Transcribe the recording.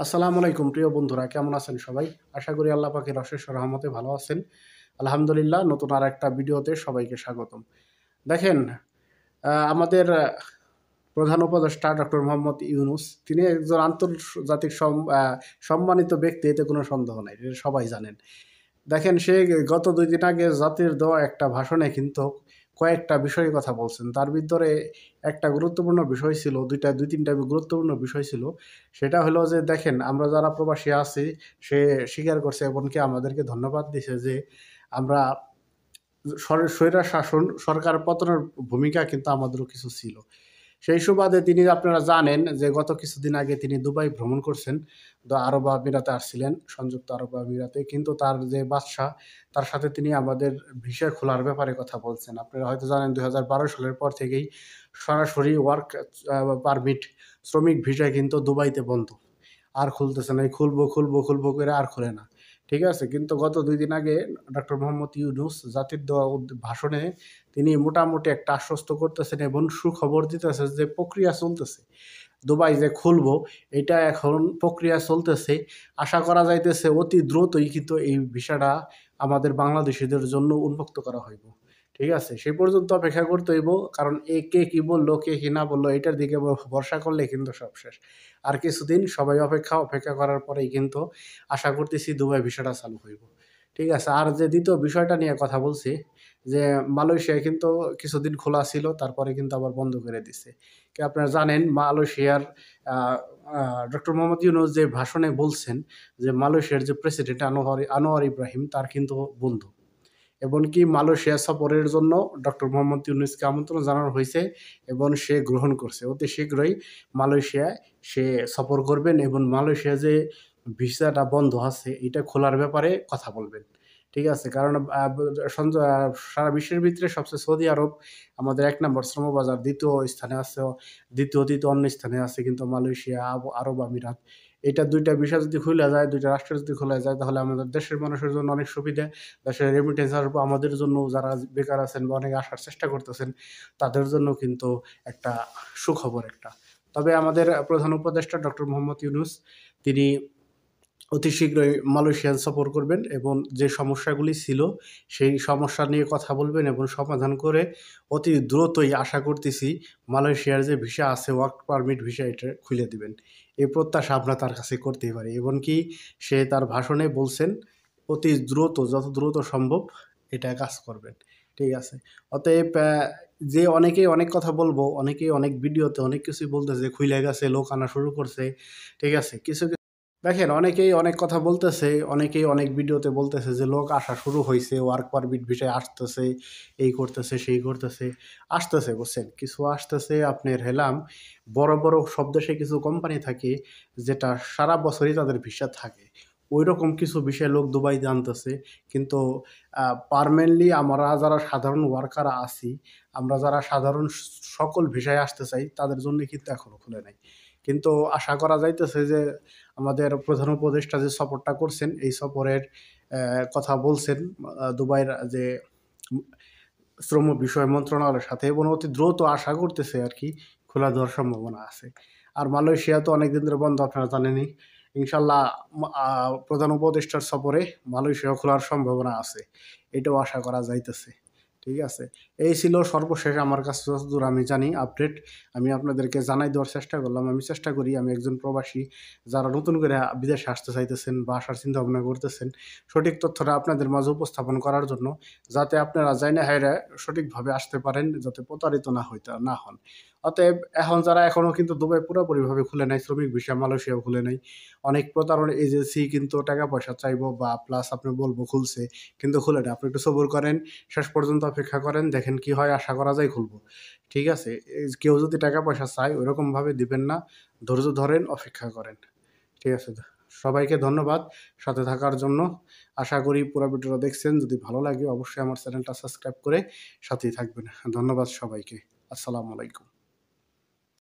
আসসালামু আলাইকুম প্রিয় বন্ধুরা, কেমন আছেন সবাই? আশা করি আল্লাহ পাকের অশেষ রহমতে ভালো আছেন। আলহামদুলিল্লাহ, নতুন আরেকটা ভিডিওতে সবাইকে স্বাগতম। দেখেন, আমাদের প্রধান উপদেষ্টা ডক্টর মোহাম্মদ ইউনূস তিনি একজন আন্তর্জাতিক সম্মানিত ব্যক্তি, এতে কোনো সন্দেহ নাই। এটা সবাই জানেন। দেখেন, সে গত ২ দিন আগে জাতির দেওয়া একটা ভাষণে কিন্তু কয়েকটা বিষয়ের কথা বলছেন। তার ভিতরে একটা গুরুত্বপূর্ণ বিষয় ছিল, ২-৩টা গুরুত্বপূর্ণ বিষয় ছিল। সেটা হলো যে দেখেন, আমরা যারা প্রবাসী আছি, সে স্বীকার করছে এমনকি আমাদেরকে ধন্যবাদ দিছে যে আমরা স্বৈরা শাসন সরকার পতনের ভূমিকা কিন্তু আমাদেরও কিছু ছিল। সেই সুবাদে তিনি, আপনারা জানেন যে গত কিছুদিন আগে তিনি দুবাই ভ্রমণ করছেন। আরব আমিরাতে আসছিলেন, সংযুক্ত আরব আমিরাতে। কিন্তু তার যে বাদশা, তার সাথে তিনি আমাদের ভিসা খোলার ব্যাপারে কথা বলছেন। আপনারা হয়তো জানেন ২০১২ সালের পর থেকেই সরাসরি ওয়ার্ক পারমিট, শ্রমিক ভিসা কিন্তু দুবাইতে বন্ধ। আর খুলতেছে না। এই খুলবো করে আর খুলে না। ঠিক আছে? কিন্তু গত ২ দিন আগে ডক্টর মোহাম্মদ ইউনূস জাতির দেওয়া ভাষণে তিনি মোটামুটি একটা আশ্বস্ত করতেছেন এবং সুখবর দিতেছে যে প্রক্রিয়া চলতেছে। দুবাই যে খুলবো, এটা এখন প্রক্রিয়া চলতেছে। আশা করা যাইতেছে অতি দ্রুতই কিন্তু এই ভিসাটা আমাদের বাংলাদেশীদের জন্য উন্মুক্ত করা হইব। ঠিক আছে? সেই পর্যন্ত অপেক্ষা করতে হইব। কারণ কে কি বলল, কে কি না বলল, এটার দিকে ভরসা করলে কিন্তু সব শেষ। আর কিছুদিন সবাই অপেক্ষা করার পরেই কিন্তু আশা করতেছি দুবাই ভিসাটা চালু হইব। ঠিক আছে? আর যে ২য় বিষয়টা নিয়ে কথা বলছি যে মালয়েশিয়ায় কিন্তু কিছুদিন খোলা ছিল, তারপরে কিন্তু আবার বন্ধ করে দিছে। আপনারা জানেন মালয়েশিয়ার আ আ ডক্টর মোহাম্মদ ইউনূস যে ভাষণে বলছেন যে মালয়েশিয়ার যে প্রেসিডেন্ট আনোয়ার ইব্রাহিম তার কিন্তু বন্ধু। এমনকি মালয়েশিয়া সফরের জন্য ডক্টর মোহাম্মদ ইউনূসকে আমন্ত্রণ জানানো হইছে এবং সে গ্রহণ করছে। অতি শীঘ্রই মালয়েশিয়ায় সে সফর করবেন এবং মালয়েশিয়া যে ভিসাটা বন্ধ আছে এটা খোলার ব্যাপারে কথা বলবেন। ঠিক আছে? কারণ আ ব সঞ্জ আ সারা বিশ্বের ভিতরে সবচেয়ে সৌদি আরব আমাদের ১ নম্বর শ্রমবাজার, ২য় স্থানে আছে, ২য় অন্য স্থানে আছে কিন্তু মালয়েশিয়া, আরব আমিরাত। এটা ২ টা ভিসা যদি খুইলা যায়, ২ টা রাষ্ট্র যদি খোলা যায়, তাহলে আমাদের দেশের মানুষের জন্য অনেক সুবিধা। দেশের রেমিটেন্স আসবে, আমাদের জন্য যারা বেকার আছেন বা অনেকে আসার চেষ্টা করতেছেন, তাদের জন্য কিন্তু একটা সুখবর একটা। তবে আমাদের প্রধান উপদেষ্টা ডক্টর মোহাম্মদ ইউনূস তিনি অতি শীঘ্রই মালয়েশিয়া সফর করবেন এবং যে সমস্যাগুলি ছিল, সেই সমস্যা নিয়ে কথা বলবেন এবং সমাধান করে অতি দ্রুতই আশা করতেছি মালয়েশিয়ার যে ভিসা আছে, ওয়ার্ক পারমিট ভিসা, এটা খুলে দিবেন। এই প্রত্যাশা আমরা তার কাছে করতেই পারি। এমনকি সে তার ভাষণে বলছেন অতি দ্রুত, যত দ্রুত সম্ভব এটা কাজ করবেন। ঠিক আছে? অতএব যে অনেকেই অনেক কথা বলবো, অনেকেই অনেক ভিডিওতে অনেক কিছুই বলতেছে, খুইলা গেছে, লোক আনা শুরু করছে। ঠিক আছে? দেখেন, অনেকেই অনেক কথা বলতেছে, অনেকেই অনেক ভিডিওতে বলতেছে যে লোক আসা শুরু হইছে, ওয়ার্ক পারমিট ভিসায় আসতেছে, এই করতেছে, সেই করতেছে। আসতেছে, বুঝছেন? কিছু আসতেছে, আপনার হেলাম বড় সব দেশে কিছু কোম্পানি থাকে যেটা সারা বছরই তাদের ভিসা থাকে। ঐরকম কিছু বিষয় লোক দুবাইতে আনতেছে। কিন্তু পার্মানেন্টলি আমরা যারা সাধারণ ওয়ার্কার আছি, আমরা যারা সাধারণ সকল ভিসায় আসতে চাই, তাদের জন্য কিন্তু এখনো খুলে নাই। কিন্তু আশা করা যাইতেছে যে আমাদের প্রধান উপদেষ্টা যে সফরটা করছেন, এই সফরের কথা বলছেন দুবাইয়ের যে উম শ্রম বিষয় মন্ত্রণালয়ের সাথে, এবং অতি দ্রুত আশা করতেছে আরকি খোলা দেওয়ার সম্ভাবনা আছে। আর মালয়েশিয়া তো অনেকদিন ধরে বন্ধ, আপনারা জানেনই। ইনশাআল্লাহ মা আ প্রধান উপদেষ্টার সফরে মালয়েশিয়া খোলার সম্ভাবনা আছে। এটাও আশা করা যাইতেছে। ঠিক আছে? এই ছিল সর্বশেষ আমার কাছে যতদূর আমি জানি আপডেট। আমি আপনাদেরকে জানাই দেওয়ার চেষ্টা করলাম। আমি চেষ্টা করি, আমি একজন প্রবাসী, যারা নতুন করে বিদেশে আসতে চাইতেছেন বা আসার চিন্তাভাবনা করতেছেন, সঠিক তথ্যটা আপনাদের মাঝে উপস্থাপন করার জন্য, যাতে আপনারা যাইনা হাইরা সঠিকভাবে আসতে পারেন, যাতে প্রতারিত না হন। অতএব এখন যারা এখনো কিন্তু দুবাই পুরোপুরিভাবে খুলে নাই, শ্রমিক ভিসা মালয়েশিয়াও খুলে নাই। অনেক প্রতারণা এজেন্সি কিন্তু টাকা পয়সা চাইবো বা প্লাস আপনি বলবো খুলছে, কিন্তু খুলে না। আপনি একটু সবুর করেন, শেষ পর্যন্ত অপেক্ষা করেন, দেখেন কি হয়, আশা করা যায় খুলবো। ঠিক আছে? কেউ যদি টাকা পয়সা চায় ওইরকমভাবে দিবেন না। ধৈর্য ধরেন, অপেক্ষা করেন। ঠিক আছে? সবাইকে ধন্যবাদ সাথে থাকার জন্য। আশা করি পুরা ভিডিওটা দেখছেন। যদি ভালো লাগে অবশ্যই আমার চ্যানেলটা সাবস্ক্রাইব করে সাথেই থাকবেন। ধন্যবাদ সবাইকে। আসসালামু আলাইকুম।